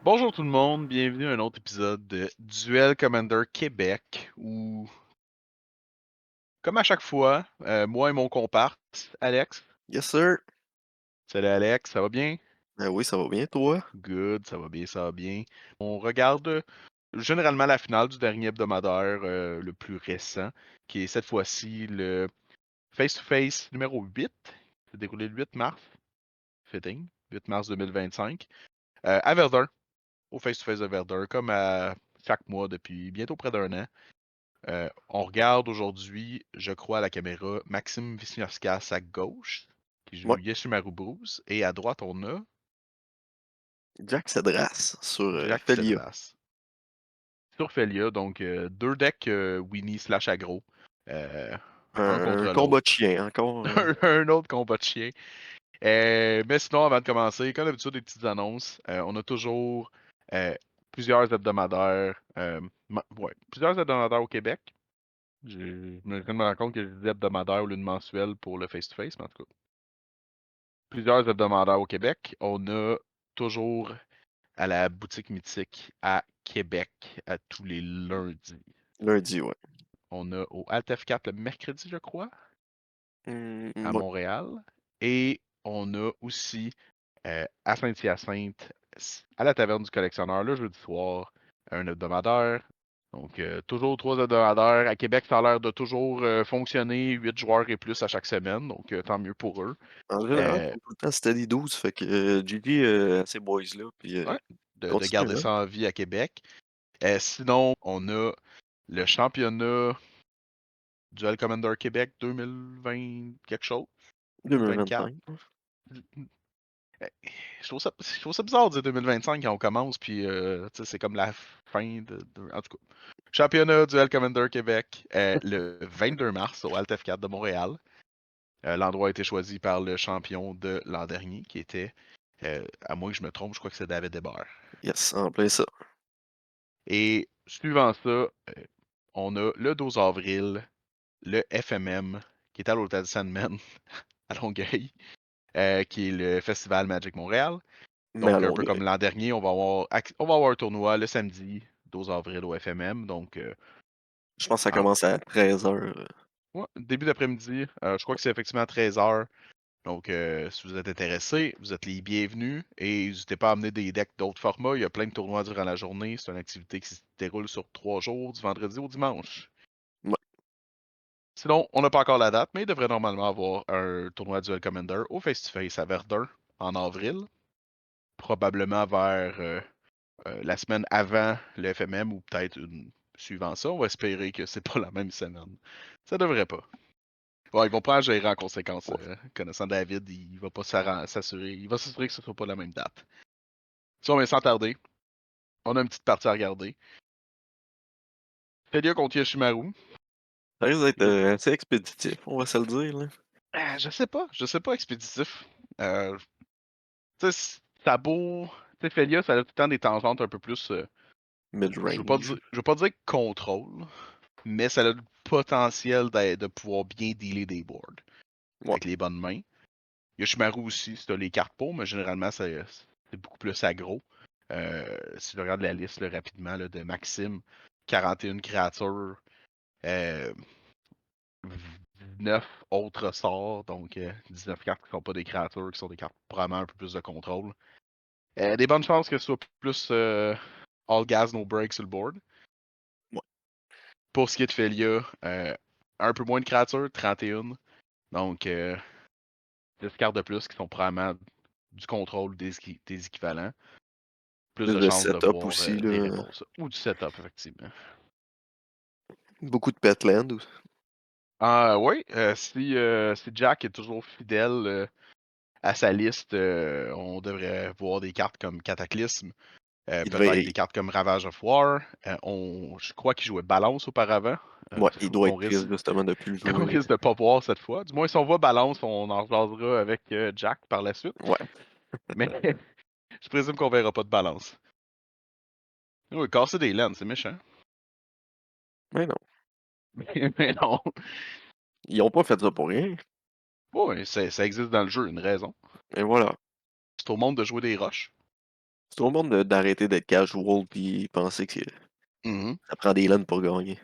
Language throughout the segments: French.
Bonjour tout le monde, bienvenue à un autre épisode de Duel Commander Québec où, comme à chaque fois, moi et mon comparse, Alex. Yes, sir. Salut Alex, ça va bien? Ben oui, ça va bien, toi? Good, ça va bien, ça va bien. On regarde généralement la finale du dernier hebdomadaire, le plus récent, qui est cette fois-ci le Face-to-Face numéro 8. C'est déroulé le 8 mars, fitting, 8 mars 2025, à Verdun, au Face-to-Face de Verdun, comme à chaque mois depuis bientôt près d'un an. On regarde aujourd'hui, je crois, à la caméra Maxime Wisniewski à gauche, qui joue Ouais, Yeshimaru Bruce, et à droite, on a Jack Cedras sur Jack Felia. Cedras. Sur Felia, donc deux decks Winnie slash aggro, euh, un Un contre combat de l'autre. chien, encore. Un autre combat de chien. Mais sinon, avant de commencer, comme d'habitude, des petites annonces. On a toujours euh, plusieurs hebdomadaires, ouais, plusieurs hebdomadaires au Québec. Je me rends compte que je disais hebdomadaire au lieu de mensuel pour le face-to-face, mais en tout cas. Plusieurs hebdomadaires au Québec. On a toujours à la boutique mythique à Québec à tous les lundis. Lundi, ouais. On a au Alt 4 le mercredi, je crois, à Ouais. Montréal. Et on a aussi à Saint-Hyacinthe, à la Taverne du Collectionneur, le jeudi soir, un hebdomadaire. Donc, toujours trois hebdomadaires. À Québec, ça a l'air de toujours fonctionner, 8 joueurs et plus à chaque semaine, donc tant mieux pour eux. En général, ils Euh, sont tout le temps steady 12, fait que GG à ces boys-là, puis ouais, de continue, garder man. ça en vie à Québec. Sinon, on a le championnat Duel Commander Québec 2020 quelque chose, 2024. 2025. Euh, je trouve ça bizarre de dire 2025 quand on commence, puis tu sais, c'est comme la fin en tout cas. Championnat Duel Commander Québec, le 22 mars au Alt F4 de Montréal. L'endroit a été choisi par le champion de l'an dernier, qui était, à moins que je me trompe, je crois que c'est David Hébert. Yes, en plein ça. Et suivant ça, on a le 12 avril, le FMM, qui est à l'Hôtel Sandman à Longueuil, qui est le Festival Magic Montréal. Mais à Donc, un peu Longueuil. comme l'an dernier, on va avoir un tournoi le samedi 12 avril au FMM. Donc, Je pense que ça en- commence à 13h. ouais, début d'après-midi, je crois que c'est effectivement à 13h. Donc, si vous êtes intéressé, vous êtes les bienvenus et n'hésitez pas à amener des decks d'autres formats. Il y a plein de tournois durant la journée. C'est une activité qui se déroule sur 3 jours, du vendredi au dimanche. Ouais. Sinon, on n'a pas encore la date, mais il devrait normalement avoir un tournoi Duel Commander au Face-to-Face à Verdun en avril, probablement vers la semaine avant le FMM ou peut-être une suivant ça. On va espérer que c'est pas la même semaine. Ça devrait pas. Ouais, ils vont pas gérer en conséquence. Ouais. Connaissant David, il va pas s'assurer. Il va s'assurer que ce soit pas la même date. Ça, mais sans tarder, on a une petite partie à regarder. Felia contre Yoshimaru. Ça risque d'être Écoute, assez expéditif, on va se le dire, là. je sais pas expéditif. Tu sais, ça a beau. Tu sais, Felia, ça a tout le temps des tangentes un peu plus. Je Mid-range. veux pas dire contrôle, mais ça a le potentiel de pouvoir bien dealer des boards Ouais. avec les bonnes mains. Yoshimaru aussi, c'est les cartes pour, mais généralement, c'est beaucoup plus aggro. Si tu regardes la liste là, rapidement là, de Maxime, 41 créatures, euh, 19 autres sorts, donc 19 cartes qui ne sont pas des créatures, qui sont des cartes probablement un peu plus de contrôle. Des bonnes chances que ce soit plus all gas, no break sur le board. Ouais. Pour ce qui est de Felia, un peu moins de créatures, 31. Donc, 10 cartes de plus qui sont probablement du contrôle des équivalents. Plus Plus de de chances de setup voir aussi, des là. réponses. Ou du setup, effectivement. Beaucoup de petland aussi. Ah oui, si Jack est toujours fidèle à sa liste, on devrait voir des cartes comme Cataclysme, Il peut-être devait. des cartes comme Ravage of War. Je crois qu'il jouait Balance auparavant, Ouais, il doit qu'on être risque, triste justement de plus le qu'on jouer. risque de pas voir cette fois. Du moins, si on voit Balance, on en rejasera avec Jack par la suite. Ouais. Mais je présume qu'on verra pas de Balance. Oui, casser des laines, c'est méchant. Mais non. Mais non. Ils ont pas fait ça pour rien. Oui, ça existe dans le jeu, une raison. Et voilà. C'est au monde de jouer des roches. C'est trop bon d'arrêter d'être casual puis penser que Mhm. ça prend des lanes pour gagner.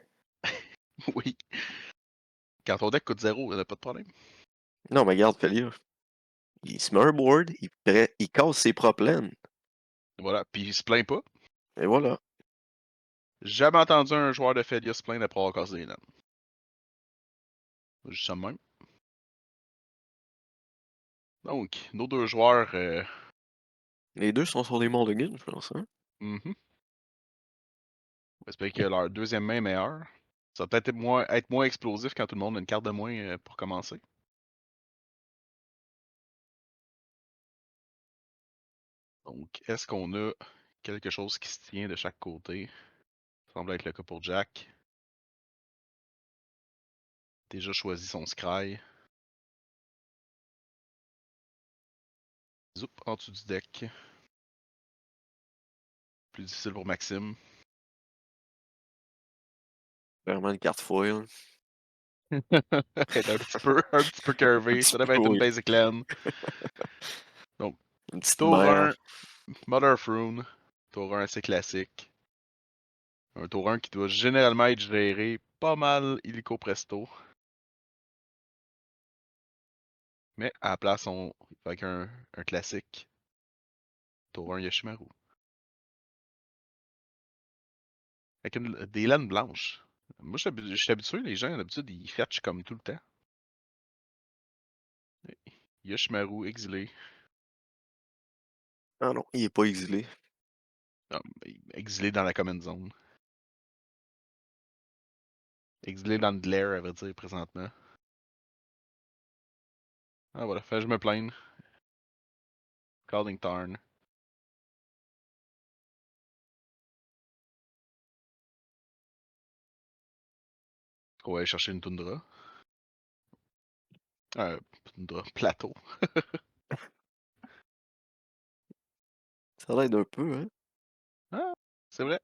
Oui. Quand ton deck coûte 0, pas de problème. Non, mais regarde, Felia. Il se met un board, il casse ses propres lanes. Voilà. Puis il se plaint pas. Et voilà. Jamais entendu un joueur de Fedia se plaindre après avoir cassé des lames. Juste ça de même. Donc, nos deux joueurs. Les deux sont sur des mulligans, je pense. Hein? Mhm. J'espère que leur deuxième main est meilleure. Ça va peut-être être moins explosif quand tout le monde a une carte de moins pour commencer. Donc, est-ce qu'on a quelque chose qui se tient de chaque côté? Ça semble être le cas pour Jack. Déjà choisi son scry. Zoup, en dessous du deck. Plus difficile pour Maxime. Vraiment une carte foil. Elle est un petit peu Un curvée. petit Ça peu, devait être une oui. basic land. Donc, Une petite tour mère. 1, Mother of Rune. Tour 1 assez classique. Un tour 1 qui doit généralement être géré pas mal illico presto. Mais à la place, on fait avec un classique. Tour 1 Yoshimaru. Avec des laines blanches. Moi, je suis habitué, les gens, d'habitude, ils fetchent comme tout le temps. Yoshimaru, exilé. Ah non, il est pas exilé. Ah, exilé dans la common zone. Exilé dans le glare, à vrai dire, présentement. Ah voilà, je me plaindre. Calling Tarn. On va aller chercher une toundra. Toundra, plateau. Ça l'aide un peu, hein? Ah, c'est vrai.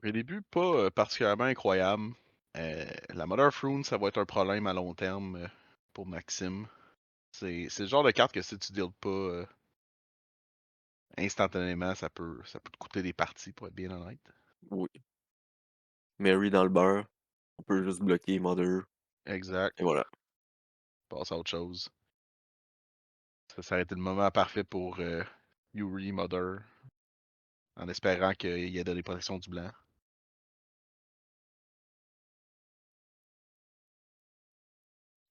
Les débuts, pas particulièrement incroyables. La Mother of Rune, ça va être un problème à long terme pour Maxime. C'est le genre de carte que si tu deals pas instantanément, ça peut te coûter des parties, pour être bien honnête. Oui. Mary dans le beurre. On peut juste bloquer Mother. Exact. Et voilà. Passe à autre chose. Ça aurait été le moment parfait pour Yuri, Mother, en espérant qu'il y ait de des protections du blanc.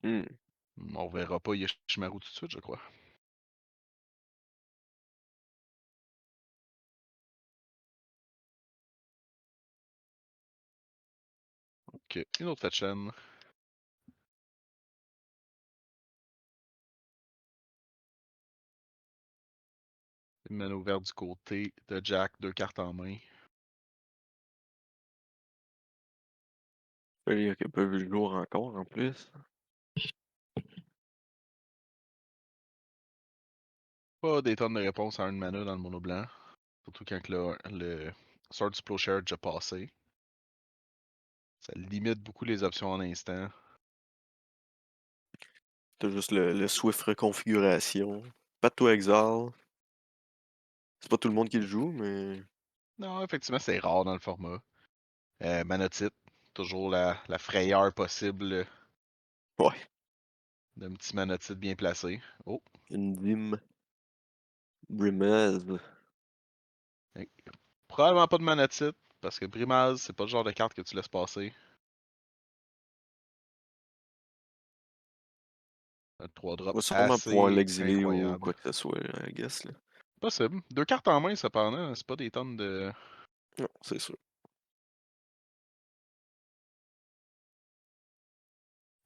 Hmm. On verra pas Yoshimaru tout de suite, je crois. Ok, une autre fetch-chaîne. Une main ouverte du côté de Jack, deux cartes en main. Felia qui a pas vu le jour encore, en plus. Pas des tonnes de réponses à une mana dans le mono blanc. Surtout quand le Swords Plowshare a déjà passé. Ça limite beaucoup les options en instant. T'as juste le Swift reconfiguration. Pas de toi exile. C'est pas tout le monde qui le joue, mais. Non, effectivement, c'est rare dans le format. Manotite, toujours la frayeur possible Ouais. d'un petit manotite bien placé. Oh, Une dîme. Brimez. hey, probablement pas de manotite, parce que Brimaz, c'est pas le genre de carte que tu laisses passer. Un 3 On drop va sûrement pouvoir assez l'exiler ou incroyable. quoi que ce soit, I guess. Là. Possible. Deux cartes en main, cependant, c'est pas des tonnes de. Non, c'est sûr.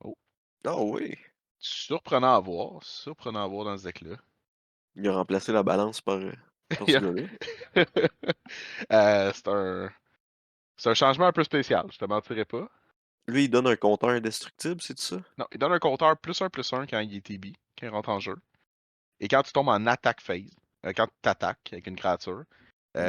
Oh, Ah oui! surprenant à voir dans ce deck-là. Il a remplacé la balance par ce gars-là. C'est un changement un peu spécial, je te mentirais pas. Lui, il donne un compteur indestructible, c'est ça? Non, il donne un compteur +1/+1 quand il est TB, quand il rentre en jeu. Et quand tu tombes en attaque phase, quand tu attaques avec une créature, Oui.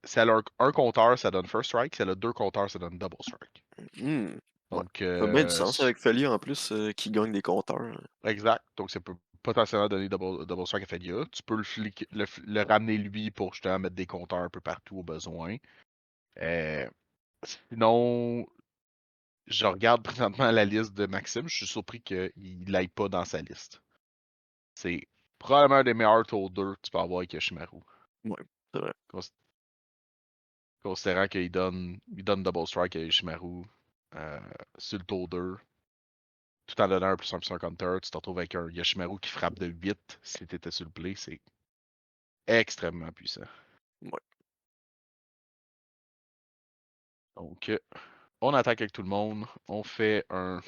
si elle a un compteur, ça donne first strike. Si elle a deux compteurs, ça donne double strike. Hmm. Ouais. Donc, Ça a bien du sens avec Felia en plus, qui gagne des compteurs. exact. Donc, ça peut potentiellement donner double strike à Felia. Tu peux le ramener lui pour justement mettre des compteurs un peu partout au besoin. Euh, Sinon, je regarde présentement la liste de Maxime. Je suis surpris qu'il l'aille pas dans sa liste. C'est probablement un des meilleurs tour 2 que tu peux avoir avec Yoshimaru. Ouais, c'est vrai. Considérant qu'il donne double strike à Yoshimaru euh, sur le tour 2, tout en donnant un plus un counter, tu te retrouves avec un Yoshimaru qui frappe de 8 si tu étais sur le play. C'est extrêmement puissant. Ouais. Donc, on attaque avec tout le monde. On fait un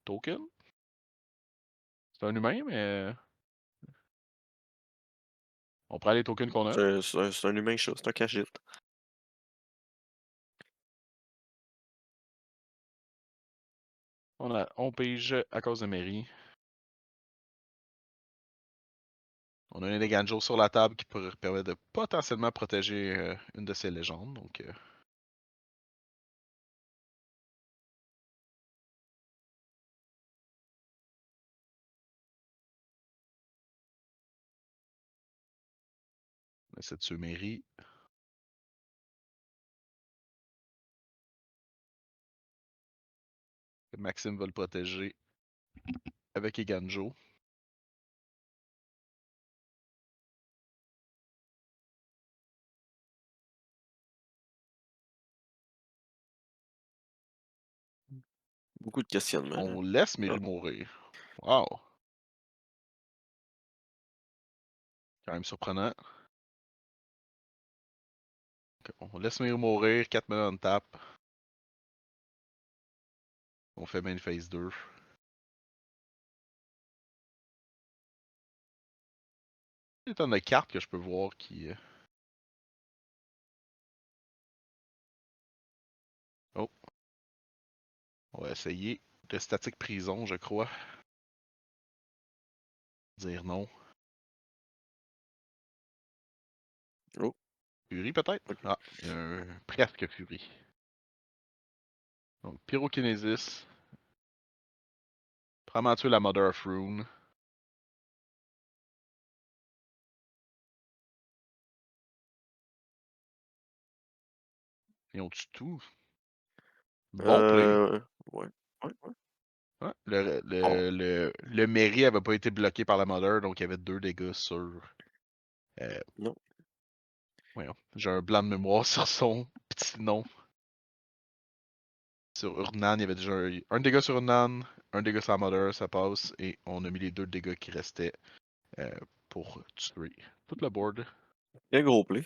token. C'est un humain, mais on prend les tokens qu'on a. C'est un humain chat, c'est un cagite. On pige à cause de Mary. On a un Eleganjo sur la table qui pourrait permettre de potentiellement protéger une de ses légendes. Donc, on essaie de tuer Mary. Maxime va le protéger avec Eganjo. Beaucoup de questionnements, là. On laisse Ah, Mary mourir. Wow! Quand même surprenant. On laisse Mary mourir, 4 minutes on tape. On fait main phase 2. Il y a tant de cartes que je peux voir qui. Oh, on va essayer de statique prison, je crois. Dire non. oh, Fury peut-être? OK. Ah, il y a un presque Fury. Donc, Pyrokinésis. Probablement tuer la Mother of Rune. Et on tue tout. Bon play. Euh, ouais, ouais. Ouais, Oh, le Mary avait pas été bloqué par la Mother, donc il y avait 2 dégâts sur. Euh, non. Voyons, j'ai un blanc de mémoire sur son petit nom. Sur Urnan, il y avait déjà un dégât sur Urnan, un dégât sur la Mother, ça passe, et on a mis les 2 dégâts qui restaient euh, pour tuer tout le board. Bien gros play.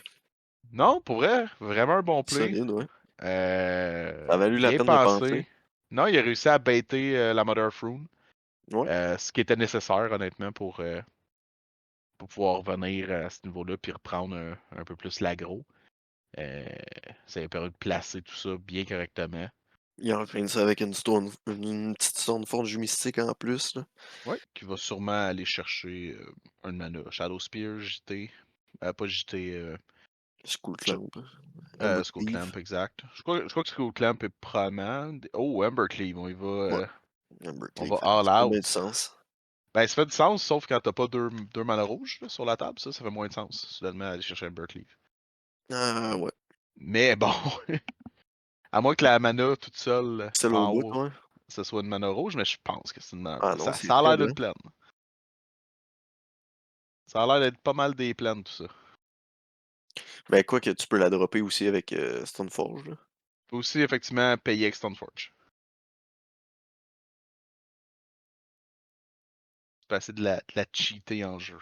Non, pour vrai, vraiment un bon play. Solide, ouais. Ça a valu la Bien peine de penser. pensé. Non, il a réussi à baiter la Mother of Rune, Ouais. ce qui était nécessaire, honnêtement, pour pouvoir revenir à ce niveau-là puis reprendre un peu plus l'aggro. Euh, Ça a permis de placer tout ça bien correctement. Il enchaîne ça avec une petite stone forge mystique en plus, là. Ouais, qui va sûrement aller chercher un mana. Shadow Spear, JT. Pas JT. Skull Je- Clamp. Ember Skull Cleave. Clamp, exact. Je crois que Skull Clamp est probablement. Oh, Ember Cleave, Ouais, Ember on va Cleave. all Ça fait bien du out. sens. Ben, ça fait du sens, sauf quand t'as pas deux mana rouges là, sur la table, ça fait moins de sens, soudainement, aller chercher Ember Cleave. Ah, ouais. Mais bon, à moins que la mana toute seule Celle au en bout, haut, ouais. ce soit une mana rouge, mais je pense que c'est une mana Ah bleue. non, Ça, c'est ça a très l'air blanc. d'une plaine. Ça a l'air d'être pas mal des plaines, tout ça. Ben, quoi que tu peux la dropper aussi avec Stoneforge, là. Faut aussi, effectivement, payer avec Stoneforge. Tu peux essayer de la cheater en jeu.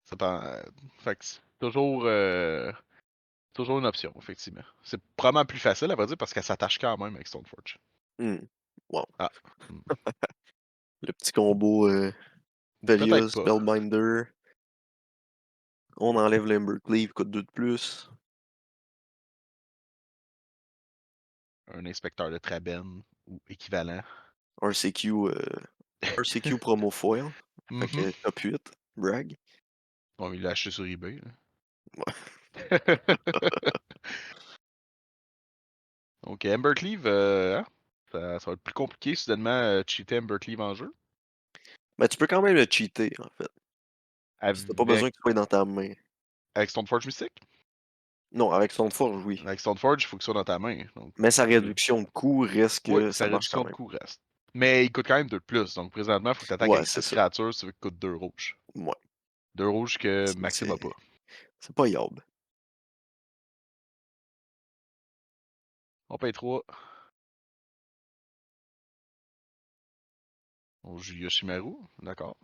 Ça fait que c'est toujours une option, effectivement. C'est probablement plus facile, à vrai dire, parce qu'elle s'attache quand même avec Stoneforge. Hmm. Wow. Ah. Hmm. Le petit combo Peut-être Velia, pas. Spellbinder. On enlève l'Embercleave, coûte 2 de plus. Un inspecteur de Traben ou équivalent. RCQ, RCQ promo foil. Fait Mhm. que top 8. Brag. Bon, il l'a acheté sur eBay. Ouais. Là. Donc, Embercleave, hein, ça va être plus compliqué soudainement cheater Embercleave en jeu. Ben, tu peux quand même le cheater, en fait. Si t'as pas Avec, besoin qu'il soit dans ta main. avec Stoneforge Mystique. Non, avec son forge, oui. Avec Stoneforge, il faut qu'il soit dans ta main. Donc, Mais sa tu peux... réduction de coût risque Oui, que sa ça marche quand réduction de même. coût reste. Mais il coûte quand même 2 de plus. Donc, présentement, il faut que tu attaques Ouais, avec c'est 6 ça. créatures si tu veux qu'il coûte 2 rouges. Ouais. 2 rouges que C'est Maxime a c'est- pas. c'est pas yob. On paye 3. On joue Yoshimaru. D'accord.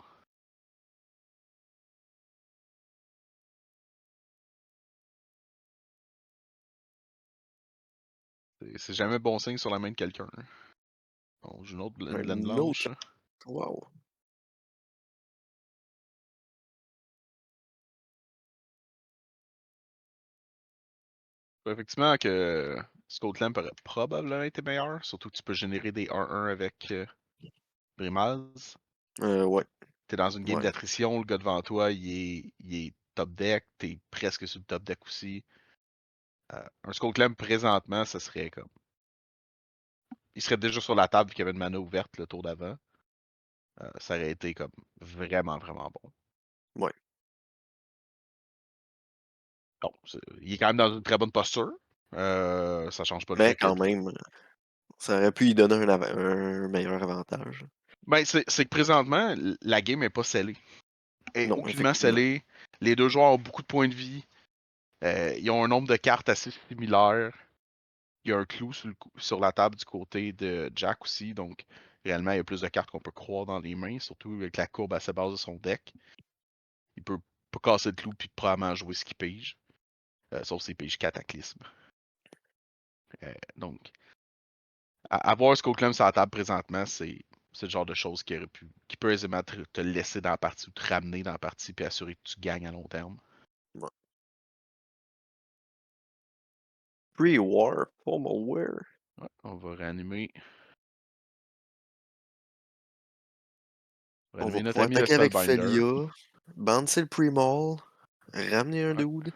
C'est jamais bon signe sur la main de quelqu'un. On joue une autre une laine Un autre. blanche. Wow. Effectivement que Scotland aurait probablement été meilleur. Surtout que tu peux générer des 1-1 avec Brimaz. Ouais. T'es dans une game Ouais. d'attrition, le gars devant toi, il est top deck, t'es presque sur le top deck aussi. Un Scotland présentement, ça serait comme. Il serait déjà sur la table vu qu'il y avait une mana ouverte le tour d'avant. Ça aurait été comme vraiment, vraiment bon. Ouais. Bon, il est quand même dans une très bonne posture. Ça change pas le Mais fait que. quand même, ça aurait pu lui donner un meilleur avantage. Ben, c'est que présentement, la game est pas scellée. Elle est Non, aucunement effectivement. scellée. Les deux joueurs ont beaucoup de points de vie. Ils ont un nombre de cartes assez similaire. Il y a un clou sur la table du côté de Jack aussi, donc réellement, il y a plus de cartes qu'on peut croire dans les mains, surtout avec la courbe à sa base de son deck. Il peut pas casser le clou puis probablement jouer ce qu'il pige, sauf s'il pige Cataclysme. Donc, avoir Skullclamp sur la table présentement, c'est le genre de choses qui peut aisément te laisser dans la partie ou te ramener dans la partie puis assurer que tu gagnes à long terme. Ouais. Pre-war, formal wear. Ouais, on va réanimer. On va Notre pouvoir ami le attaquer avec Spellbinder. Felia, bouncer le pre-mall, ramener un Ouais, dude.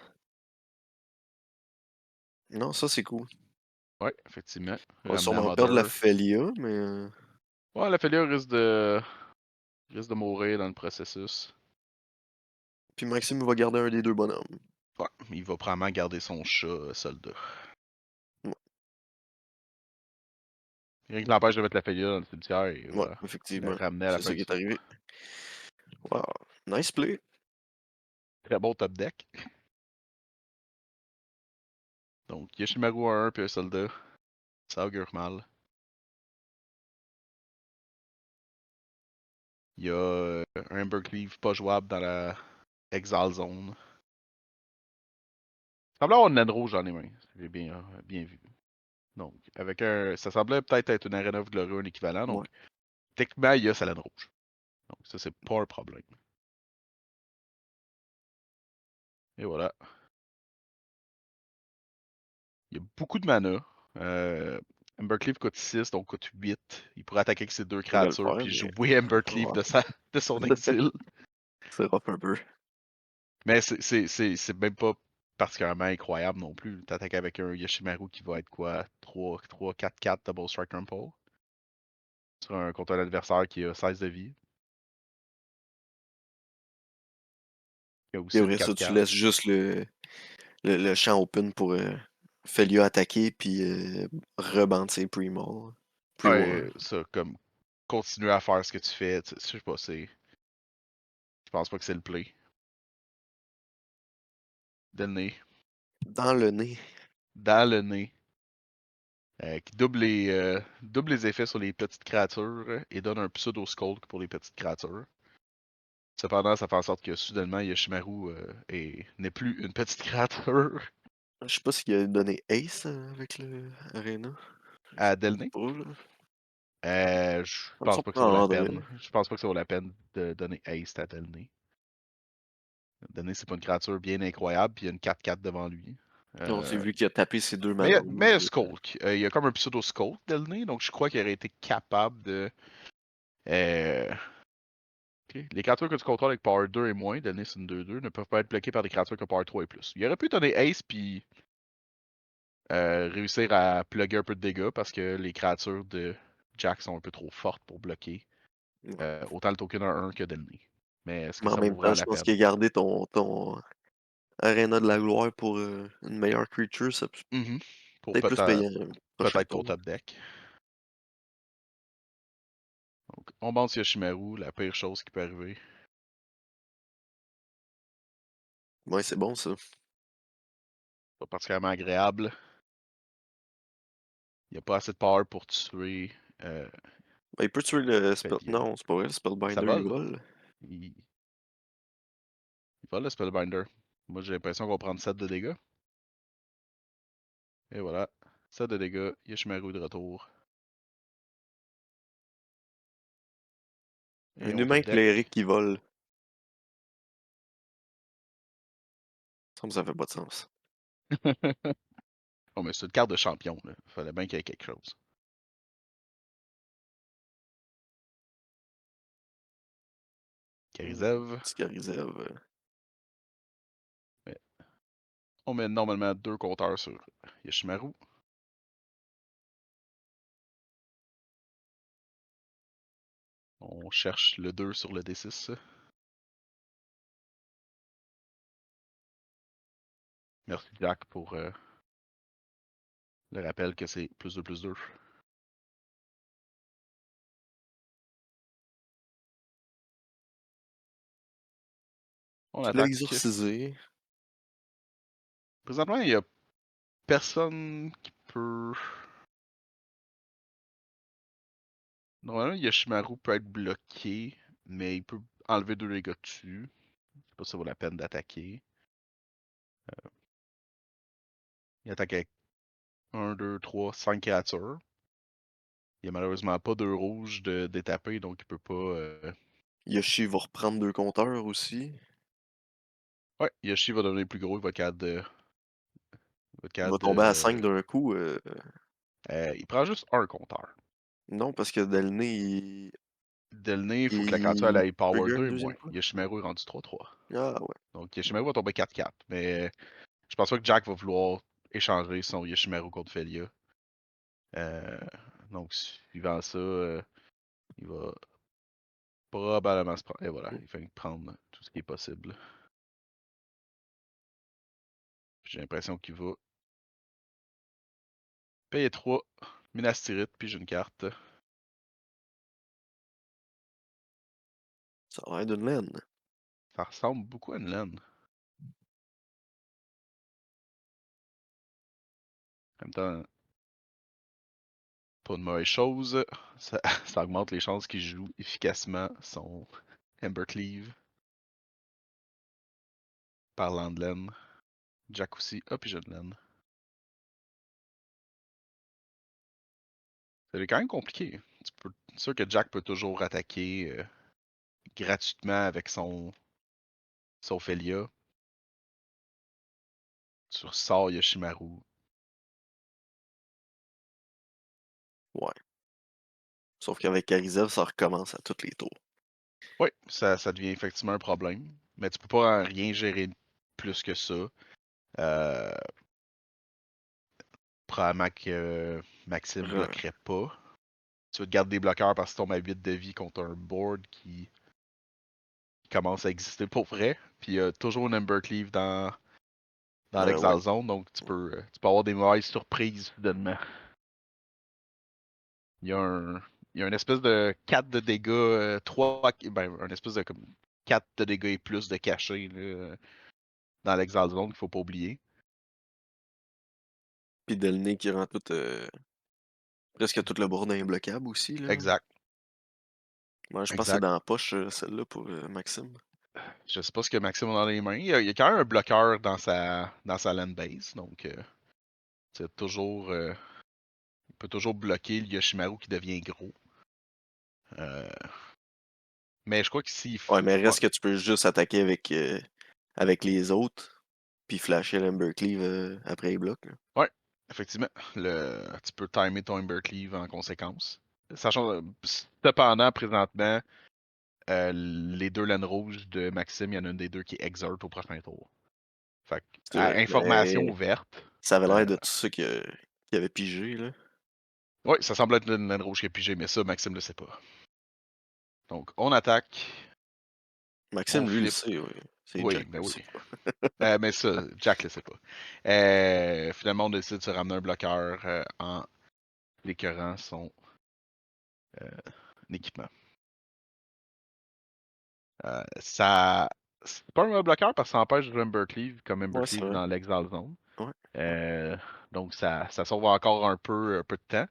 Non, ça c'est cool. ouais, effectivement. On va Ramener à sûrement perdre la Mother. Felia, mais Ouais, la Félia risque de mourir dans le processus. puis Maxime va garder un des deux bonhommes. Ouais, il va probablement garder son chat soldat. Ouais, Rien qui l'empêche de mettre la Félia dans le cimetière et ouais, voilà. Le effectivement. ramener à la C'est fin ça qui du est tour. arrivé. Wow. Nice play. Très bon top deck. Donc, Yoshimaru a un puis un soldat. Ça augure mal. Il y a un Embercleave pas jouable dans la Exile Zone. Il semblait avoir une naine rouge dans les mains. J'ai bien vu. Donc, ça semblait peut-être être une Arena of Glory, un équivalent. Ouais. Donc, techniquement, il y a sa laine rouge. Donc, ça, c'est pas un problème. Et voilà. Il y a beaucoup de mana. Embercleave coûte 6, donc coûte 8. Il pourrait attaquer avec ses deux Je pourrais le créatures, faire, puis mais jouer Embercleave ouais. de son exil. C'est rough un peu. Mais c'est même pas particulièrement incroyable non plus. T'attaques avec un Yoshimaru qui va être quoi 3-4-4 Double Strike Rumple. Contre un adversaire qui a 16 de vie. Qui a Et aussi une après ça, tu 4-4. laisses juste le champ open pour Felia attaquer puis rebantir pre-mall. Pre-war. Ouais, ça, comme continuer à faire ce que tu fais. Je sais pas, je pense pas que c'est le play. Dès le nez. Dans le nez. Dans le nez. Qui double les effets sur les petites créatures et donne un pseudo-skulk pour les petites créatures. Cependant, ça fait en sorte que soudainement, Yoshimaru n'est plus une petite créature Je sais pas s'il a donné Ace avec le Arena. Je à pense Delney. pas, là. Je Ça me pense pas que ça vaut la surprendrait. peine. Je pense pas que ça vaut la peine de donner Ace à Delney. Delney, c'est pas une créature bien incroyable, puis il y a une 4-4 devant lui. Non, c'est Euh, lui qui a tapé ses deux mais, manas mais rouges. Skulk. Il y a comme un pseudo-skulk Delney, donc je crois qu'il aurait été capable de. euh, Ok. Les créatures que tu contrôles avec Power 2 et moins, Delney c'est une 2-2, ne peuvent pas être bloquées par des créatures que Power 3 et plus. Il aurait pu donner Ace puis réussir à plugger un peu de dégâts parce que les créatures de Jack sont un peu trop fortes pour bloquer. Ouais. Autant le token 1-1 que Delny. Mais est-ce que Mais en ça vaut même temps, vraiment je la pense peine? que garder ton Arena de la gloire pour une meilleure creature, ça peut Mhm. Pour peut-être plus payant prochain peut-être ton tour. top deck. Donc, on bounce Yoshimaru, la pire chose qui peut arriver. Ouais, c'est bon ça. Pas particulièrement agréable. Il n'y a pas assez de power pour tuer Ben, il peut tuer le spell. Felia. Non, c'est pas vrai, le Ça Spellbinder, il vole. vole. Il, il vole le Spellbinder. Moi, j'ai l'impression qu'on prend 7 de dégâts. Et voilà. 7 de dégâts. Yoshimaru de retour. Et Un on humain top deck. cléric qui vole. Ça me semble que ça fait pas de sens. Oh, mais c'est une carte de champion, là. Fallait bien qu'il y ait quelque chose. Karizev. Scarizev. Ouais. On met normalement 2 compteurs sur Yoshimaru. On cherche le 2 sur le D6. Merci Jack pour le rappel que c'est plus 2 plus 2. On Tu l'as attaque. exorcisé. Présentement, il y a personne qui peut. Normalement, Yoshimaru peut être bloqué, mais il peut enlever 2 dégâts dessus. Je sais pas si ça vaut la peine d'attaquer. Il attaque avec 1, 2, 3, 5 créatures. Il n'y a malheureusement pas de rouge d'étaper, donc il peut pas. Yoshi va reprendre 2 compteurs aussi. Ouais, Yoshi va devenir plus gros, il va être capable de. Va être Il va capable tomber à de. 5 d'un coup. Il prend juste un compteur. Non, parce que Delné, il, Dès le nez, il faut que la créature elle il aille Power trigger 2 une et moins. deuxième fois. Yoshimaru est rendu 3-3. Ah ouais. Donc Yoshimaru va tomber 4-4. Mais je pense pas que Jack va vouloir échanger son Yoshimaru contre Felia. Euh, donc suivant ça, il va probablement se prendre. Et voilà, il fait prendre tout ce qui est possible. J'ai l'impression qu'il va payer 3 Minastyrite, puis j'ai une carte. Ça a l'air d'une laine. Ça ressemble beaucoup à une laine. En même temps, pas une mauvaise chose. Ça, ça augmente les chances qu'il joue efficacement son Embercleave. Parlant de laine. Jack aussi. Ah, puis j'ai de laine. C'est quand même compliqué. C'est sûr que Jack peut toujours attaquer gratuitement avec son Felia. Sur sort Yoshimaru. Ouais. Sauf qu'avec Karizev, ça recommence à tous les tours. Oui, ça devient effectivement un problème. Mais tu peux pas en rien gérer plus que ça. Euh, Probablement que Maxime Re- bloquerait pas. Tu vas te garder des bloqueurs parce que tu tombes à 8 de vie contre un board qui commence à exister pour vrai. Puis il y a toujours une Embercleave dans Ouais. l'Exile Zone, donc tu peux avoir des mauvaises surprises soudainement. Il y a un, il y a une espèce de 4 de dégâts, 3, ben, un espèce de comme 4 de dégâts et plus de cachet là, dans l'Exile Zone qu'il faut pas oublier. Puis Delné qui rend presque tout le board imbloquable aussi, là. Exact, Moi, je pense que c'est exact. dans la poche, celle-là, pour Maxime. Je sais pas ce que Maxime a dans les mains. Il y a quand même un bloqueur dans sa land base, donc c'est toujours, il peut toujours bloquer le Yoshimaru qui devient gros. Euh, mais je crois que s'il Ouais, mais ouais, reste que tu peux juste attaquer avec les autres, puis flasher l'Ambercleave après les blocs, là. ouais, effectivement, tu peux timer ton Embercleave en conséquence. Sachant, cependant, présentement, les 2 laines rouges de Maxime, il y en a une des deux qui exerte au prochain tour. Fait que, C'est vrai. information Mais ouverte. Ça avait l'air Euh, de tout ça qu'il avait pigé, là. ouais, ça semble être une naine rouge qui est pigée, mais ça, Maxime le sait pas. Donc, on attaque, on Maxime, lui, le flippe. sait, oui. C'est Oui, Jack ben qui le oui. sait pas. Mais ça, Jack le sait pas. Finalement, on décide de se ramener un bloqueur en l'écœurant son équipement. Ça. C'est pas un bloqueur parce que ça empêche Embercleave, comme Ouais, c'est Embercleave vrai. dans l'Exile Zone. Ouais, ouais. Euh, donc ça sauve encore un peu de temps.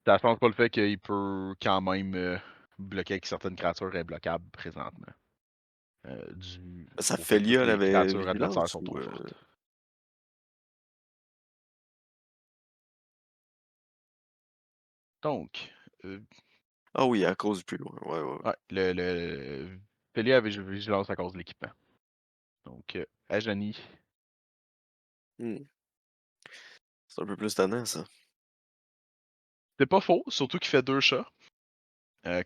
Ça change pas le fait qu'il peut quand même bloquer avec certaines créatures imbloquables présentement. Dû Sa au fait que toutes Félia, elle les avait créatures adversaires vigilance sont ou trop fortes. Donc, Ah oui, à cause du plus loin. Ouais, ouais, ouais. ouais, le Pelé avait vigilance à cause de l'équipement. Donc, Ajani, Hmm. C'est un peu plus tannant, ça. c'est pas faux, surtout qu'il fait deux chats.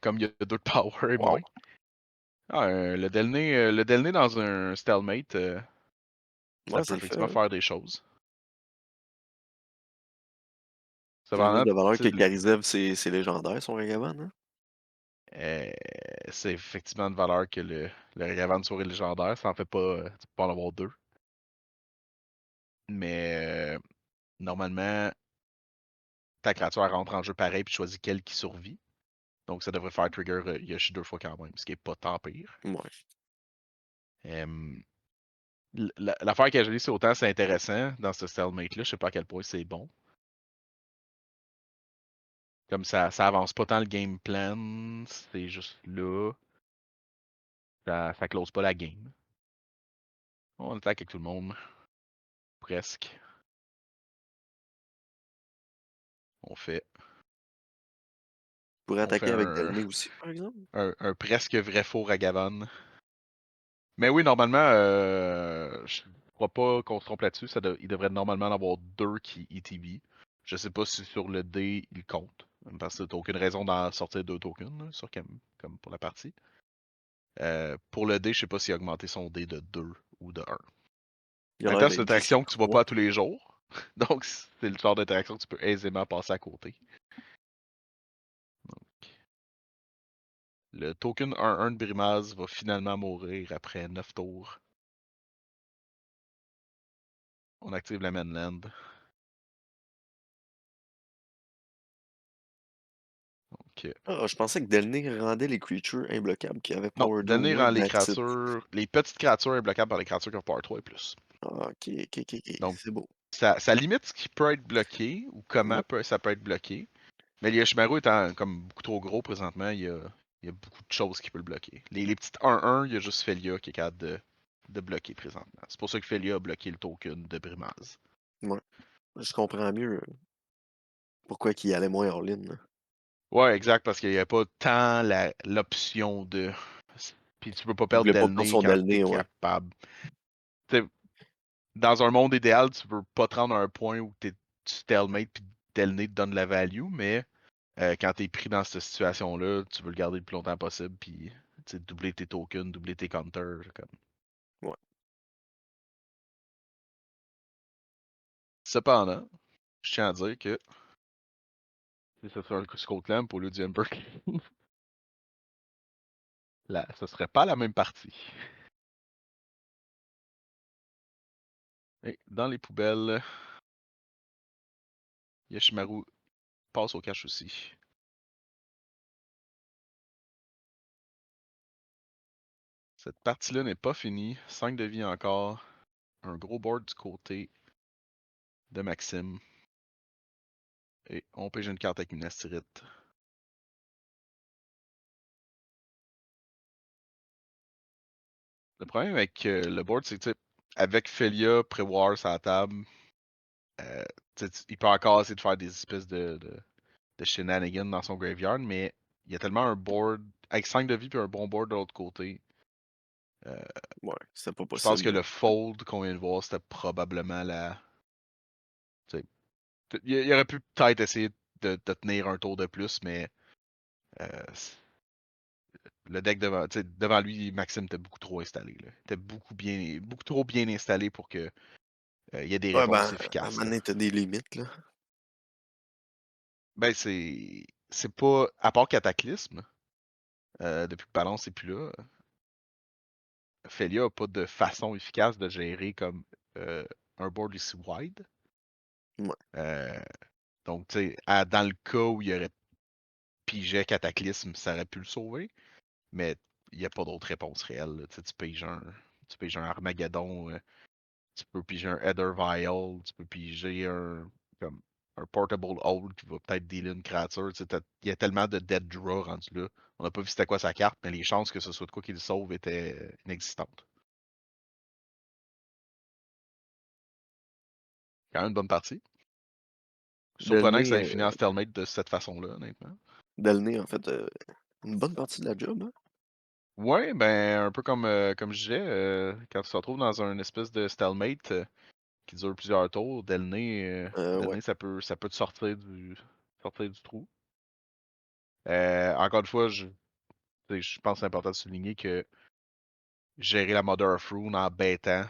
Comme il y a deux de power et Wow. moins. Ah, le Delné dans un stalemate, ça Ouais, peut ça le fait, effectivement ouais. faire des choses. Quel genre Cependant, de valeur tu sais, que Karizev, c'est légendaire, son Ragavan, hein? euh, c'est effectivement de valeur que le Ragavan de soirée légendaire, ça en fait pas, tu peux pas en avoir deux. Mais normalement, ta créature elle rentre en jeu pareil puis choisit quelle qui survit. Donc ça devrait faire trigger Yoshi deux fois quand même, ce qui est pas tant pire. Ouais. Euh, L'affaire que je dis, c'est autant c'est intéressant dans ce stalemate-là, je sais pas à quel point c'est bon. Comme ça avance pas tant le game plan, c'est juste là. Ça close pas la game. On attaque avec tout le monde. Presque. On fait. Pourrait On fait attaquer avec Delné aussi, par exemple. un presque vrai faux Ragavan. Mais oui, normalement, je crois pas qu'on se trompe là-dessus. Il devrait normalement en avoir deux qui ETB. Je sais pas si sur le D, il compte. Parce que t'as aucune raison d'en sortir deux tokens là, comme pour la partie. Pour le D, je sais pas s'il a augmenté son D de 2 ou de 1. Il En a même l'air temps, c'est une d'être juste à interaction que tu vois 3. pas tous les jours. Donc, c'est le genre d'interaction que tu peux aisément passer à côté. Le token 1-1 de Brimaz va finalement mourir après 9 tours. On active la mainland. Donc, Ah, je pensais que Delné rendait les creatures imbloquables qui avaient non, Power 2 ou donner moins, rend that's it. les petites créatures imbloquables par les créatures qui ont Power 3 et plus. Ah, ok, ok, ok, ok. Donc, C'est beau. ça limite ce qui peut être bloqué ou comment Ouais, ça peut être bloqué. Mais Yoshimaru étant comme beaucoup trop gros présentement, il y a beaucoup de choses qui peuvent le bloquer. Les petites 1-1, il y a juste Felia qui est capable de bloquer présentement. C'est pour ça que Felia a bloqué le token de Brimaz. ouais. Je comprends mieux pourquoi il allait moins all-in, là. Ouais, exact, parce qu'il n'y a pas tant l'option de. Puis tu peux pas Il perdre voulait pas perdre Delnay son quand t'es Delné, ouais. capable. T'sais, dans un monde idéal, tu peux pas te rendre à un point où tu stalemate puis Delnay te donne la value, mais quand t'es pris dans cette situation-là, tu veux le garder le plus longtemps possible, puis doubler tes tokens, doubler tes counters. Comme. Ouais. Cependant, je tiens à dire que si ce serait un Scott Lamp au lieu du Ember, là, ce serait pas la même partie. Et dans les poubelles, Yoshimaru passe au cache aussi. Cette partie-là n'est pas finie. 5 de vie encore. Un gros board du côté de Maxime. Et on pêche une carte avec Minas Tirith. Le problème avec le board, c'est que avec Felia, Pré-War sur la table, euh, il peut encore essayer de faire des espèces de shenanigans dans son graveyard, mais il y a tellement un board avec 5 de vie et un bon board de l'autre côté. Euh, Ouais, c'était pas je pense possible, que là. le fold qu'on vient de voir, c'était probablement la. t'sais, il aurait pu peut-être essayer de tenir un tour de plus, mais euh, le deck devant lui, Maxime était beaucoup trop installé. Là. Il était beaucoup trop bien installé pour que Il y a des Ouais, réponses ben, à un efficaces, moment là. donné, t'as des limites, là. Ben, c'est pas. À part Cataclysme, depuis que Balance est plus là, Felia a pas de façon efficace de gérer comme un board ici wide. Ouais. Euh, donc, tu sais, dans le cas où il y aurait pigé Cataclysme, ça aurait pu le sauver, mais il n'y a pas d'autre réponse réelle, là. Tu sais, tu piges un Armageddon, tu peux piger un Heather Vial, tu peux piger comme, un Portable Hold qui va peut-être dealer une créature. Tu sais, il y a tellement de dead draw rendu là. On n'a pas vu c'était quoi sa carte, mais les chances que ce soit de quoi qu'il le sauve étaient inexistantes. Quand même une bonne partie. Surprenant que ça ait fini en stalemate de cette façon-là, honnêtement. Delney, en fait, une bonne partie de la job, hein? Ouais, ben un peu comme je disais, quand tu te retrouves dans un espèce de stalemate qui dure plusieurs tours, Ouais. Delney ça peut te sortir du trou. Encore une fois, je pense que c'est important de souligner que gérer la Mother of Rune en bêtant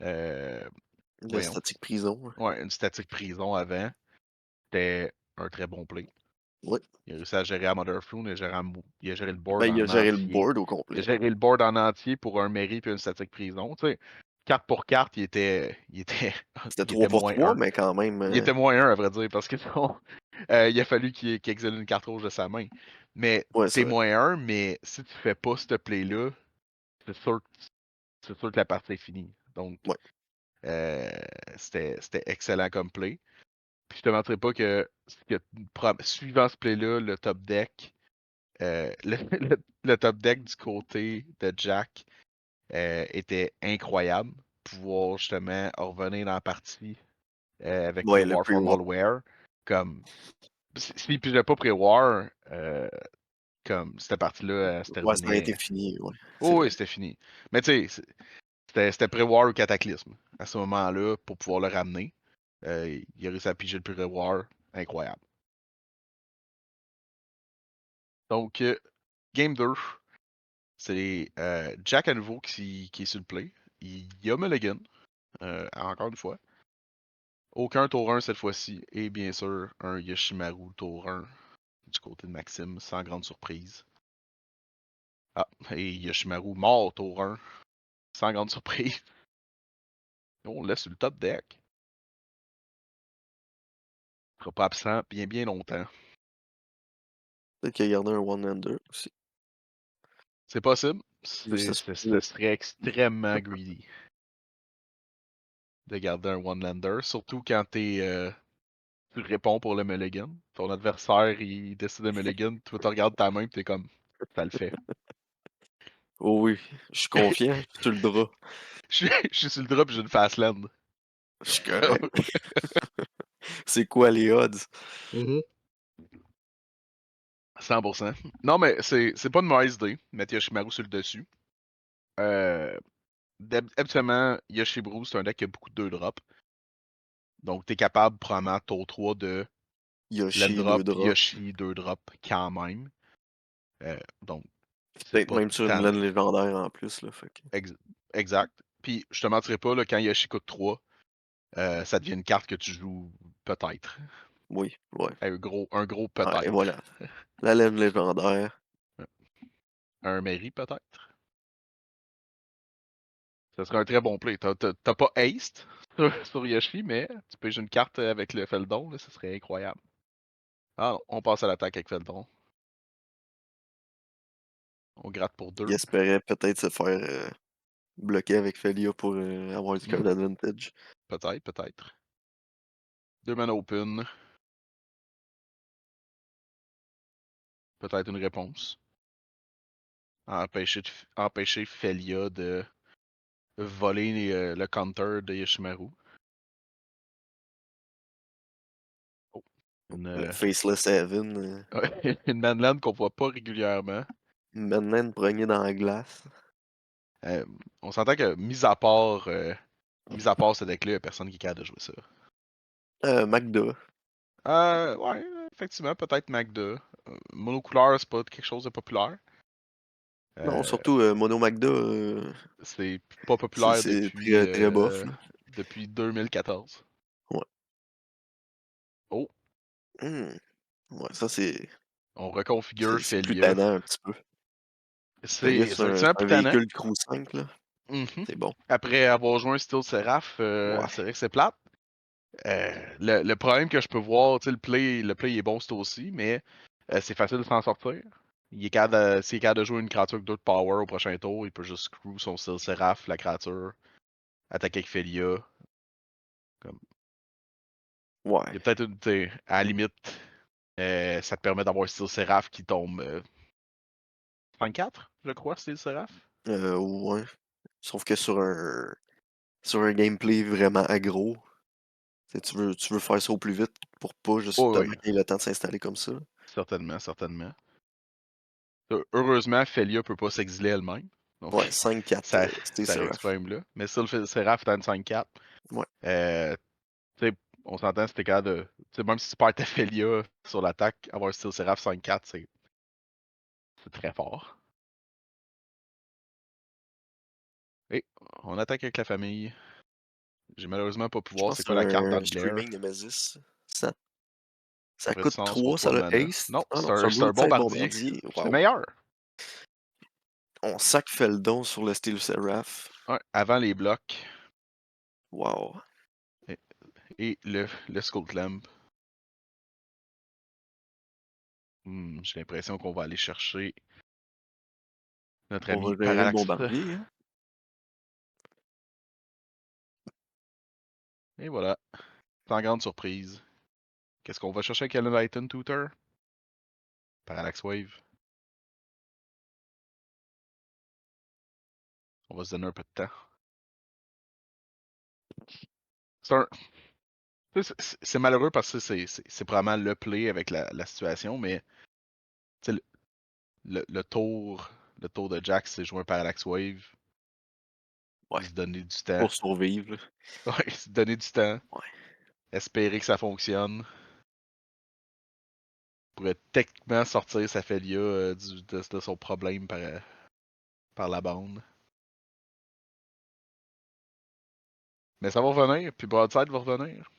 euh, La voyons, statique prison, hein. ouais, une statique prison avant, c'était un très bon play. Ouais. Il a réussi à gérer la Mother of Rune, il a géré le board Ben, il a en géré le entier. board au Il a complet. géré le board en entier pour un Mairie puis une statique prison. Tu sais, carte pour carte, C'était il 3 était pour moins 3, un. mais quand même, Il était moins un, à vrai dire, parce que sinon, il a fallu qu'il exile une carte rouge de sa main. Mais ouais, c'est t'es vrai. moins un, mais si tu fais pas ce play-là, c'est sûr que la partie est finie. Donc, Ouais. euh, c'était excellent comme play. Puis je te mentirais pas que suivant ce play-là, le top deck, le top deck du côté de Jack était incroyable. Pouvoir justement revenir dans la partie avec Ouais, le Pre-War for pre-war. Malware. Comme, s'il pigeait pas Pre-War, comme cette partie-là, elle se Ouais, ça aurait été terminait. fini, ouais, c'est Oh oui, vrai. c'était fini. Mais tu sais, c'était Pre-War ou Cataclysme. À ce moment-là, pour pouvoir le ramener, il a réussi à piger le Pre-War. Incroyable. Donc, Game 2, c'est Jack à nouveau qui est sur le play. Il y a Mulligan, encore une fois. Aucun tour 1 cette fois-ci. Et bien sûr, un Yoshimaru tour 1 du côté de Maxime, sans grande surprise. Ah, et Yoshimaru mort tour 1, sans grande surprise. On le laisse sur le top deck. Il sera pas absent bien bien longtemps. Peut-être qu'il a gardé un one-hander aussi. C'est possible. Vu Ce ça se peut. serait extrêmement greedy de garder un one-lander, surtout quand tu réponds pour le mulligan. Ton adversaire, il décide de mulligan, toi, tu regardes ta main et t'es comme, ça le fait. Oh oui, je suis confiant, je suis sur le drap. Je suis sur le drop et j'ai une fast land. Je suis correct. C'est quoi les odds? Mhm. 100%. Non, mais c'est pas une mauvaise idée, mettre Yoshimaru sur le dessus. Euh, Habituellement, Yoshimaru, c'est un deck qui a beaucoup de 2 drops. Donc, t'es capable, probablement, tour 3 de land Yoshi, drop, deux drops. Yoshi, 2 drops quand même. Donc, c'est Peut-être pas même sur une tant. laine légendaire en plus, là. Fait que... Ex- exact. Puis, je te mentirais pas, là, quand Yoshi coûte 3, ça devient une carte que tu joues peut-être. Oui, ouais. Un gros Ah, et peut-être. voilà. La laine légendaire. Un Mairie, peut-être. Ce serait un très bon play. T'as pas Haste sur Yoshi, mais tu peux jouer une carte avec le Feldon, là, ce serait incroyable. Ah non, on passe à l'attaque avec Feldon. On gratte pour Il 2. espérait peut-être se faire bloquer avec Felia pour avoir du card advantage. Peut-être, peut-être. 2 mana open. Peut-être une réponse. Empêcher Felia de voler le counter de Yoshimaru. Oh, une, Le Faceless Heaven. une manland qu'on voit pas régulièrement. Une banane poignée dans la glace. Euh, on s'entend que, mis à part ce deck-là, il n'y a personne qui est capable de jouer ça. Magda. Ouais, effectivement, peut-être Magda. Monocouleur, c'est pas quelque chose de populaire. Non, Euh, surtout, Mono Magda, c'est pas c'est populaire c'est depuis, très, très bof, là. depuis 2014. Ouais. Oh, Mmh. Ouais, ça, c'est on reconfigure c'est plus Felia. tannant un petit peu. Felia, C'est effectivement c'est un plus tannant. véhicule Crew 5, là. Mhm. C'est bon. Après avoir joué un Steel Seraph, Ouais. c'est vrai que c'est plate. Le problème que je peux voir, tu sais, le play est bon, c'est aussi, mais c'est facile de s'en sortir. S'il est capable de jouer une créature avec 2 de power au prochain tour, il peut juste screw son Steel Seraph, la créature, attaquer avec Felia. Comme... Il y Ouais. a peut-être une, tu sais, à la limite, ça te permet d'avoir Steel Seraph qui tombe 5-4, je crois, Steel Seraph. Ouais. Sauf que sur un gameplay vraiment aggro, tu veux faire ça au plus vite pour pas Oh justement oui, qu'il ait le temps de s'installer comme ça. certainement, certainement. Heureusement, Felia peut pas s'exiler elle-même. Donc, Ouais, 5-4, ça, Steel ça règle ce Seraph. problème-là. Mais si le Seraph est en 5-4, Ouais. euh, tu sais, on s'entend, c'était capable de. Tu sais, même si tu perds ta Felia sur l'attaque, avoir Steel Seraph 5-4, c'est très fort. Et on attaque avec la famille. J'ai malheureusement pas pu Je voir pense c'est que quoi la c'est carte dans un le Glare. Streaming Nemesis. Ça Vrai de coûte sens pour 3, 3 ça de a mana. haste. Non, Ah non, c'est un c'est un Broadside bombardier. Bombardier. C'est Waouh. meilleur. On sac Feldon sur le Steel Seraph. Ouais, avant les blocs. Waouh. Et, et le Skull Clamp. J'ai l'impression qu'on va aller chercher notre On va ami gérer le Parallax. bombardier, hein. Et voilà. Sans grande surprise. Qu'est-ce qu'on va chercher avec Enlighten Tutor? Parallax Wave. On va se donner un peu de temps. C'est un... c'est malheureux parce que c'est probablement le play avec la situation, mais tu sais, le tour de Jack, c'est jouer un Parallax Wave, Ouais, puis se donner du temps. pour survivre, là. Ouais, se donner du temps. Ouais. Espérer que ça fonctionne. Pourrait techniquement sortir sa Felia de son problème par la bande. Mais ça va revenir, puis Broadside va revenir.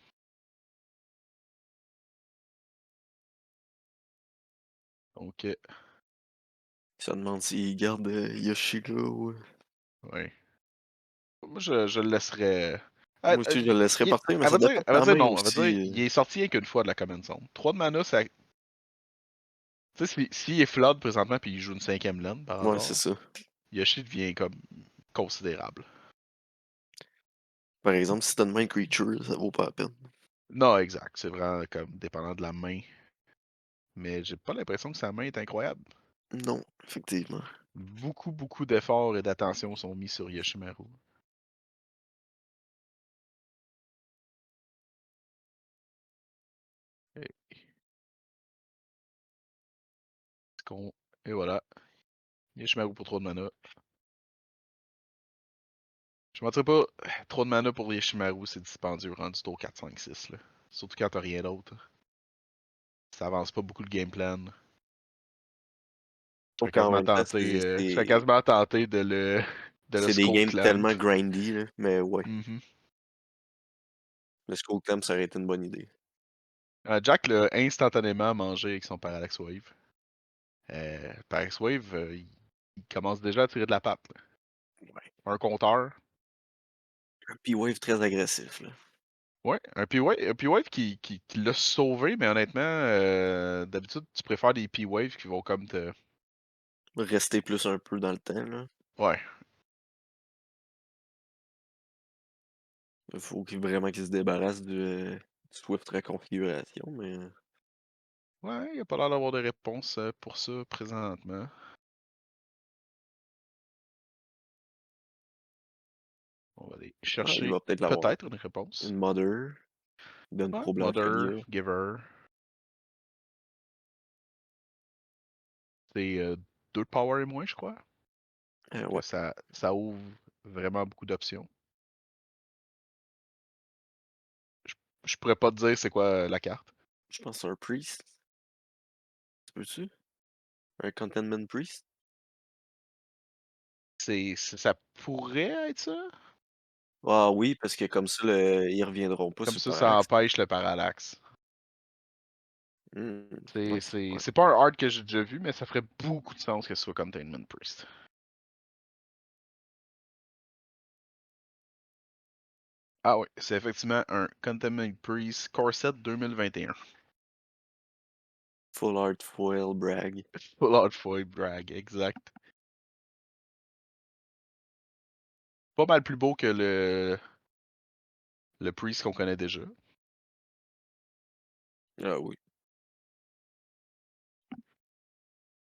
Donc, Il se demande s'il garde Yoshida ou. ouais. Moi, je le laisserais. Moi aussi, je le laisserais partir, mais ça dépend de À vrai ta dire, main non. À vrai dire, aussi. il est sorti rien qu'une fois de la Common Zone. 3 de mana, ça. Tu sais, s'il est flood présentement puis il joue une cinquième laine par Ouais, c'est hasard, ça. Yoshi devient comme considérable. Par exemple, si t'as une main creature, ça vaut pas la peine. Non, exact. C'est vraiment comme dépendant de la main. Mais j'ai pas l'impression que sa main est incroyable. Non, effectivement. Beaucoup, beaucoup d'efforts et d'attention sont mis sur Yoshimaru. Et, et voilà. Yoshimaru pour trop de mana. Je ne mentirais pas, trop de mana pour Yoshimaru, c'est dispendieux rendu tour 4, 5, 6. Là. Surtout quand t'as rien d'autre. Ça avance pas beaucoup le game plan. Donc en même temps, Je serais quasiment tenté de le c'est des Skull games Clamp. tellement grindy, là. Mais ouais, Mhm. le Skull Clamp, ça aurait été une bonne idée. Jack l'a instantanément mangé avec son Parallax Wave. Parallax Wave, il commence déjà à tirer de la patte. Là. Ouais. Un compteur. Un P-Wave très agressif, là. Ouais, un P-Wave qui l'a sauvé, mais honnêtement, d'habitude, tu préfères des P-Wave qui vont comme te. Rester plus un peu dans le temps, là. Ouais. Il faut vraiment qu'il se débarrasse du Swift reconfiguration, mais. Ouais, il a pas l'air d'avoir de réponse pour ça présentement. On va aller Ah, il chercher va peut-être l'avoir. peut-être une réponse. Une Mother. Il donne Ouais, trop blanc Mother, Felia. Giver. C'est 2 de power et moins, je crois. Que Ouais. ça ouvre vraiment beaucoup d'options. Je, je pourrais pas te dire c'est quoi la carte. Je pense que c'est un Priest. Tu peux-tu? Un Contentment Priest? Ça pourrait être ça? Ah oui, parce que comme ça, ils reviendront pas Comme sur le ça parallaxe. empêche le parallaxe. Mmh. C'est OK, c'est ouais. c'est pas un hard que j'ai déjà vu, mais ça ferait beaucoup de sens que ce soit Containment Priest. Ah oui, c'est effectivement un Containment Priest Corset 2021. Full art foil brag. Full out foil brag, exact. Pas mal plus beau que le Priest qu'on connaît déjà. Ah oui.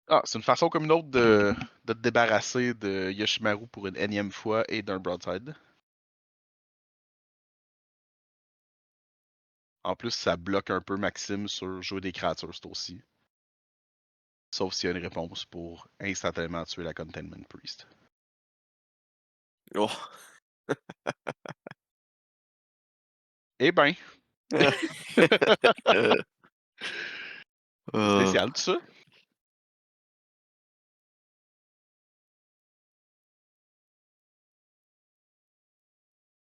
Ah, c'est une façon comme une autre de te débarrasser de Yoshimaru pour une énième fois et d'un broadside. En plus, ça bloque un peu Maxime sur jouer des créatures, c'est aussi. Sauf s'il y a une réponse pour instantanément tuer la Containment Priest. Oh! Eh ben, c'est Ah, spécial tout ça.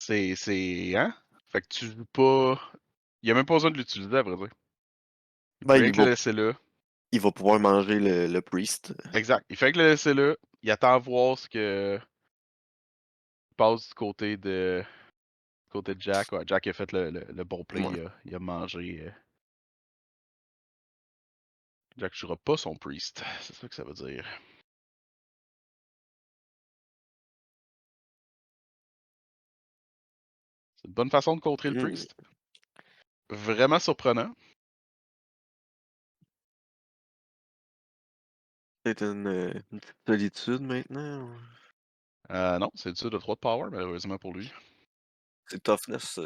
Hein? Fait que tu joues pas. Il y a même pas besoin de l'utiliser, à vrai dire. Il peut ben, rien que le laisser là. il va pouvoir manger le priest. Exact. Il fait que le laisser là. Il attend voir ce que passe du côté de Jack. Ouais, Jack a fait le bon play. Ouais. Il a mangé. Jack jouera pas son priest. C'est ça que ça veut dire. C'est une bonne façon de contrer le Mmh. priest. Vraiment surprenant. Peut-être une petite solitude maintenant? Non, c'est du de 3 de power, malheureusement pour lui. C'est toughness,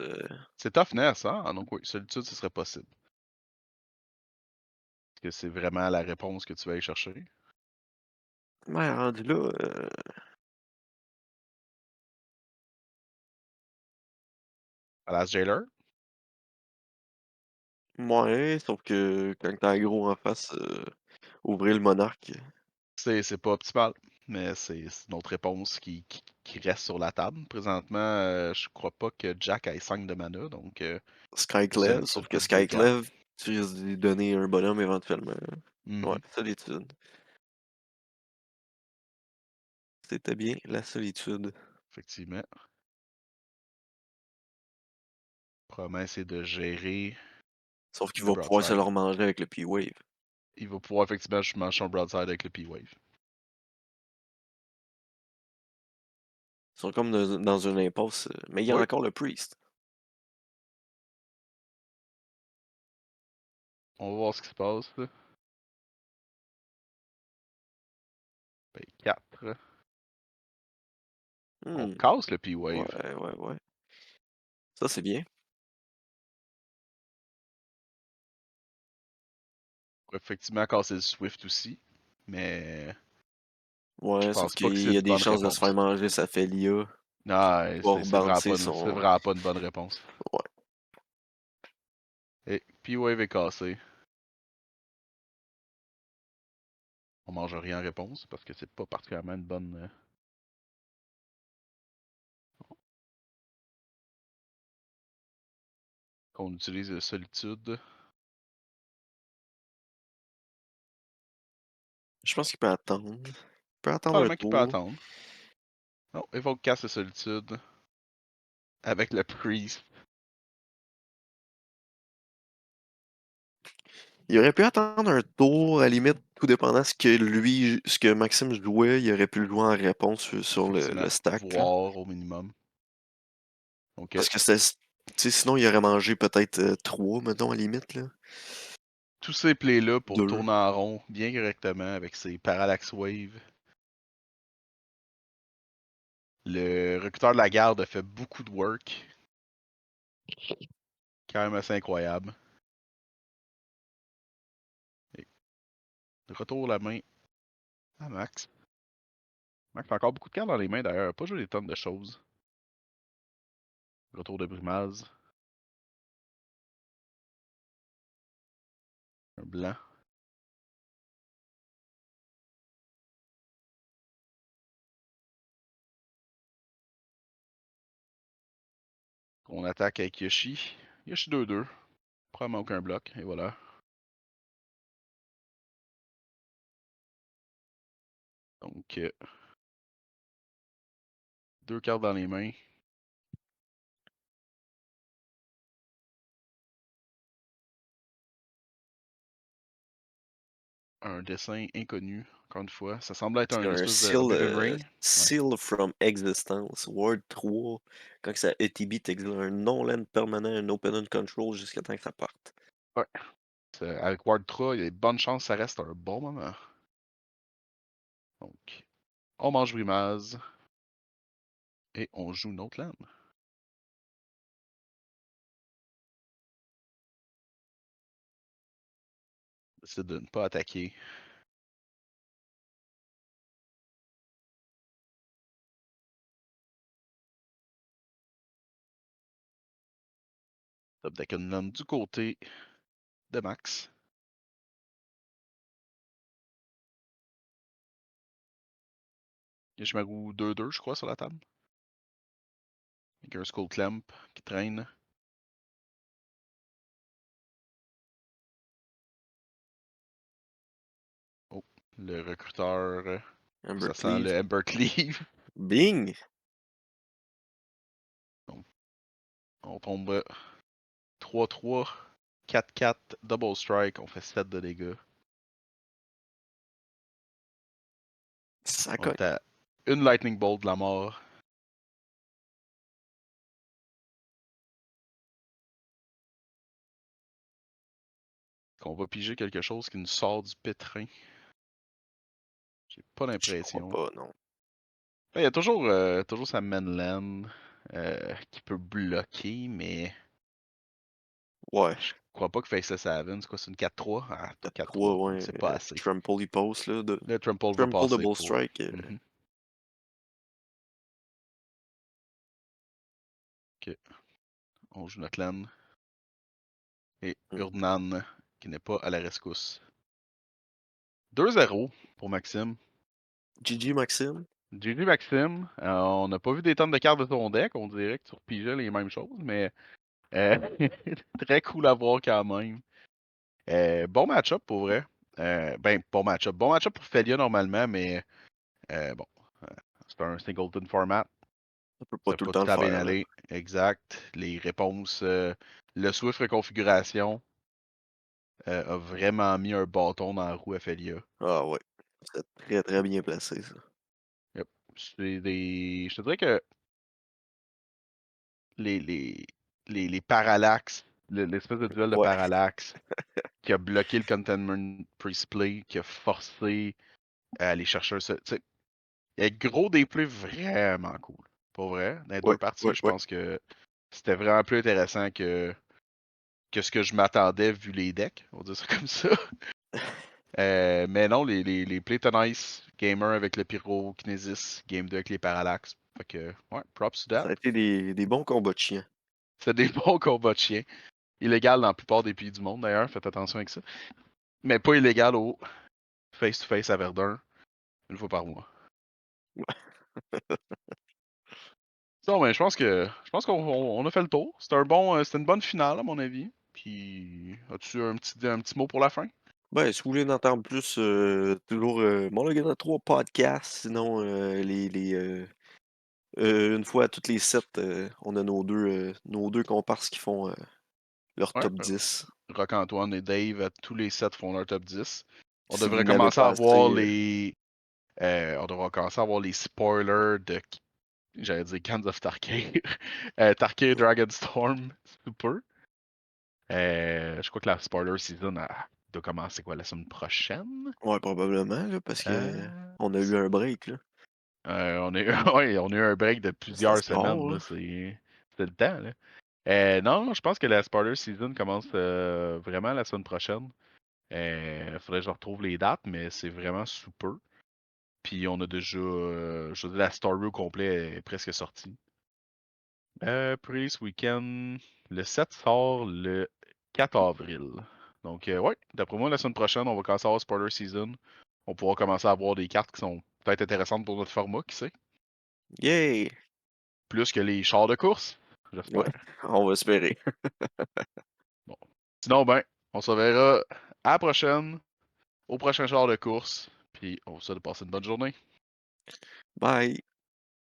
C'est toughness, hein? Ah, donc oui, solitude, ce serait possible. Est-ce que c'est vraiment la réponse que tu vas aller chercher? ouais, rendu là, À la Jailer? mouais, sauf que quand tu as gros en face, ouvrir le monarque. C'est pas optimal, mais c'est une autre réponse qui reste sur la table. Présentement, je crois pas que Jack ait 5 de mana, donc Skyclave, c'est sauf le que top de 2/4. Skyclave, tu risques de lui donner un bonhomme éventuellement. Ouais, Mhm, solitude. C'était bien, la solitude. effectivement. Promesse est de gérer Sauf qu'il le va pouvoir se le broadside. remanger avec le P-Wave. Il va pouvoir effectivement je mange son broadside avec le P-Wave. Ils sont comme dans une impasse, mais il y a Oui, encore le Priest. on va voir ce qui se passe, là. Ben, 4. On Mmh, casse le P-Wave. ouais, ouais, ouais. Ça, c'est bien. On pourrait effectivement casser le Swift aussi, mais je Ouais, sauf pense pas que qu'il c'est y a une des bonne chances de se faire réponse. manger sa Félia Non, pour bouncer c'est son vraiment pas une bonne réponse. ouais. Et P-Wave est cassé. On mange rien en réponse parce que c'est pas particulièrement une bonne. Qu'on utilise de solitude. Je pense qu'il peut attendre. Il peut attendre un Probablement qu'il peut tour. attendre. Non, Evoke casse de solitude avec le Priest. Il aurait pu attendre un tour, à la limite, tout dépendant ce que Maxime jouait, il aurait pu le jouer en réponse sur Effectivement, le stack, là. voir au minimum. Donc, Parce que c'était tu sais, sinon, il aurait mangé peut-être 3, mettons, à la limite, là. tous ces plays-là pour 2. tourner en rond bien correctement avec ses Parallax Wave. Le recruteur de la garde a fait beaucoup de work. Quand même assez incroyable. Et de retour la main à Max. Max a encore beaucoup de cartes dans les mains d'ailleurs. Pas joué des tonnes de choses. Retour de Brimaz. Un blanc. On attaque avec Yoshi. Yoshi 2-2. Probablement aucun bloc, et voilà. Donc, deux cartes dans les mains. Un dessin inconnu, encore une fois. Ça semble être C'est un un espèce de Ribbon Ring. Ouais. Seal from Existence, Ward 3. Quand ça ETB, t'exiles un non-land permanent, un open end control jusqu'à temps que ça parte. Ouais. Avec Ward 3, il y a de bonnes chances que ça reste un bon moment. Donc, on mange Brimaz. Et on joue une autre lame. On décide de ne pas attaquer. Top deck une lame du côté de Max. Yashimaru 2-2, je crois, sur la table. Avec un Skull Clamp qui traîne. Oh, le recruteur. Amber Ça sent Cleave. le Ember Cleave. Bing! Donc, on tombe 3-3, 4-4, double strike. On fait 7 de dégâts. Ça On cogne. est à une Lightning Bolt de la mort. Qu'on va piger quelque chose qui nous sort du pétrin. J'ai pas Je crois l'impression. pas, non. Il y a toujours sa mainland qui peut bloquer, mais Ouais. je crois pas que Faceless Haven, c'est quoi, c'est une 4-3? Ah, 4-3, 4-3, ouais. c'est pas assez. Trample, il pose, là. Le Trample va Trample passer Double pour. Strike. Mhm. Ok, on joue notre land. Et Hmm. Urdnan, qui n'est pas à la rescousse. 2-0 pour Maxime. GG, Maxime. GG Maxime, on n'a pas vu des tonnes de cartes de ton deck, on dirait que tu repigeais les mêmes choses, mais euh, très cool à voir quand même. Bon match-up pour vrai. Ben, bon match-up. Bon match-up pour Felia normalement, mais bon, euh, c'est un singleton format. Ça peut pas Ça tout peut le pas temps le tout à bien faire, là. aller. Exact. Les réponses, le Swift reconfiguration a vraiment mis un bâton dans la roue à Felia. Ah ouais. C'est très très bien placé, ça. Yep. Je te dirais que les, les, les parallaxes, l'espèce de duel de Ouais. parallaxe qui a bloqué le Containment Priestplay, qui a forcé à aller chercher un. Il y a gros des plays vraiment cool. Pour vrai. Dans les Ouais, deux parties, ouais, je ouais. pense que c'était vraiment plus intéressant que ce que je m'attendais vu les decks. On va dire ça comme ça. Mais non, les plays étaient nice. Gamer avec le Pyrokinesis, Game 2 avec les Parallax. Fait que, ouais, props to that. Ça a été des bons combats de chiens. C'est des bons combats de chiens. Illégal dans la plupart des pays du monde d'ailleurs, faites attention avec ça. Mais pas illégal au face-to-face à Verdun, une fois par mois. Non, mais je pense qu'on a fait le tour. C'était une bonne finale à mon avis. Puis, as-tu un petit mot pour la fin? Ben, si vous voulez en entendre plus, toujours mon Logan 3 podcast. Sinon, une fois à toutes les 7, on a nos deux comparses qui font leur Ouais. top 10. Roc-Antoine et Dave, à tous les 7 font leur top 10. On Si vous devrait n'avez commencer à pas avoir assez, les spoilers de, j'allais dire Cans of Tarkir. Tarkir Dragonstorm Super. Je crois que la spoiler season doit commencer quoi la semaine prochaine? ouais, probablement, là, parce que Euh, on a eu un break, là. ouais, on a eu un break de Ça plusieurs sort, semaines, là. là. C'est le temps, là. Non, je pense que la spoiler season commence vraiment la semaine prochaine. Faudrait que je retrouve les dates, mais c'est vraiment sous peu. Puis on a déjà, je veux dire, la story au complet est presque sortie. Pre-release weekend, le 7 sort le 4 avril. Donc, ouais, d'après moi, la semaine prochaine, on va commencer à avoir spoiler season. On pourra commencer à avoir des cartes qui sont peut-être intéressantes pour notre format, qui sait. Yay! Plus que les chars de course. j'espère. Ouais, on va espérer. Bon. Sinon, ben, on se reverra à la prochaine, au prochain genre de course. Puis on vous souhaite de passer une bonne journée. Bye!